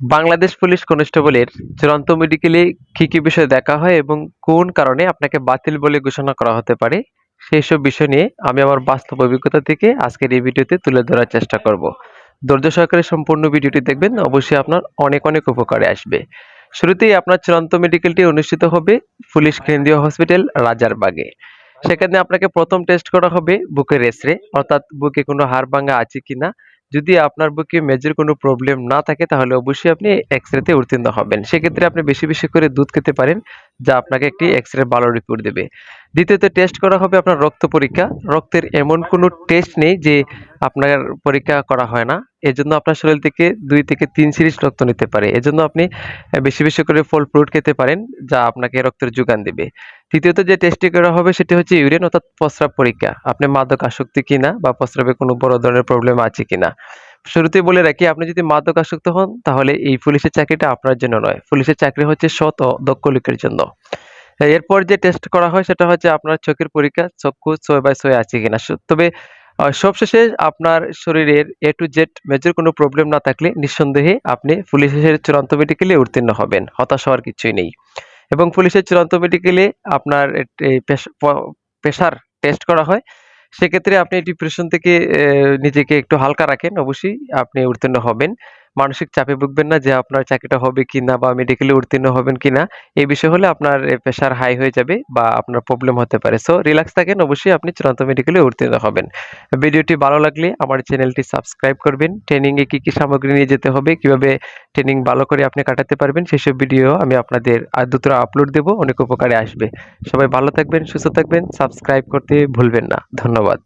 Bangladesh police কনস্টেবলের চূড়ান্ত মেডিকেলে কি বিষয় দেখা হয় এবং কোন কারণে আপনাকে বাতিল বলে ঘোষণা করা হতে পারে, সেই সব বিষয় নিয়ে আমি আমার বাস্তব অভিজ্ঞতা থেকে আজকের এই ভিডিওতে তুলে ধরার চেষ্টা করব। ধৈর্য সহকারে সম্পূর্ণ ভিডিওটি দেখবেন, অবশ্যই আপনার অনেক অনেক উপকারে আসবে। শুরুতেই আপনার চূড়ান্ত মেডিকেলটি অনুষ্ঠিত হবে পুলিশ কেন্দ্রীয় হসপিটাল রাজারবাগে। সেখানে আপনাকে প্রথম টেস্ট করা হবে বুকের এক্সরে, অর্থাৎ বুকে কোনো হাড় ভাঙা আছে কিনা। যদি আপনার বুকে মেজর কোনো প্রবলেম না থাকে তাহলে অবশ্যই আপনি এক্স-রেতে উত্তীর্ণ হবেন। সেক্ষেত্রে আপনি বেশি বেশি করে দুধ খেতে পারেন, যা আপনাকে একটি এক্স-রে ভালো রিপোর্ট দেবে। দ্বিতীয়ত টেস্ট করা হবে আপনার রক্ত পরীক্ষা। রক্তের এমন কোনো টেস্ট নেই যে আপনার পরীক্ষা করা হয় না। এজন্য আপনার শরীর থেকে 2 থেকে 3 সিরিজ রক্ত নিতে পারে। এজন্য আপনি বেশি বেশি করে ফল ফ্রুট খেতে পারেন, যা আপনাকে রক্তের যোগান দেবে। তৃতীয়ত যে টেস্টটি করা হবে সেটি হচ্ছে ইউরিন অর্থাৎ প্রস্রাব পরীক্ষা। আপনি মাদক আসক্তি কিনা বা প্রস্রাবে কোনো বড় ধরনের প্রবলেম আছে কিনা। শুরুতেই বলে রাখি, আপনি যদি মাদক আসক্ত হন তাহলে এই পুলিশের চাকরিটা আপনার জন্য নয়। পুলিশের চাকরি হচ্ছে সৎ ও দক্ষ লোকের জন্য। এরপর যে টেস্ট করা হয় সেটা হচ্ছে আপনার চোখের পরীক্ষা, চক্ষু 6/6 আছে কিনা। তবে সবশেষে আপনার শরীরের A to Z মেজর কোনো প্রবলেম না থাকলে নিঃসন্দেহে আপনি পুলিশের চূড়ান্ত মেডিকেলে উত্তীর্ণ হবেন। হতাশ হওয়ার কিছুই নেই। এবং পুলিশের চূড়ান্ত মেডিকেলে আপনার এই প্রেশার টেস্ট করা হয়। সেক্ষেত্রে আপনি ডিপ্রেশন থেকে নিজেকে একটু হালকা রাখেন, অবশ্যই আপনি উত্তীর্ণ হবেন। মানসিক চাপে ভুগবেন না যে আপনার চাকরিটা হবে কিনা বা মেডিকেলে উত্তীর্ণ হবেন কিনা। এই বিষয় হলে আপনার প্রেশার হাই হয়ে যাবে বা আপনার প্রবলেম হতে পারে। সো রিল্যাক্স থাকেন, অবশ্যই আপনি চূড়ান্ত মেডিকেলে উত্তীর্ণ হবেন। ভিডিওটি ভালো লাগলে আমার চ্যানেলটি সাবস্ক্রাইব করবেন। ট্রেনিং এ কি সামগ্রী নিয়ে যেতে হবে, কিভাবে ট্রেনিং ভালো করে আপনি কাটাতে পারবেন, সেসব ভিডিও আমি আপনাদের দ্রুত আপলোড দেব, অনেক উপকারে আসবে। সবাই ভালো থাকবেন, সুস্থ থাকবেন, সাবস্ক্রাইব করতে ভুলবেন না। ধন্যবাদ।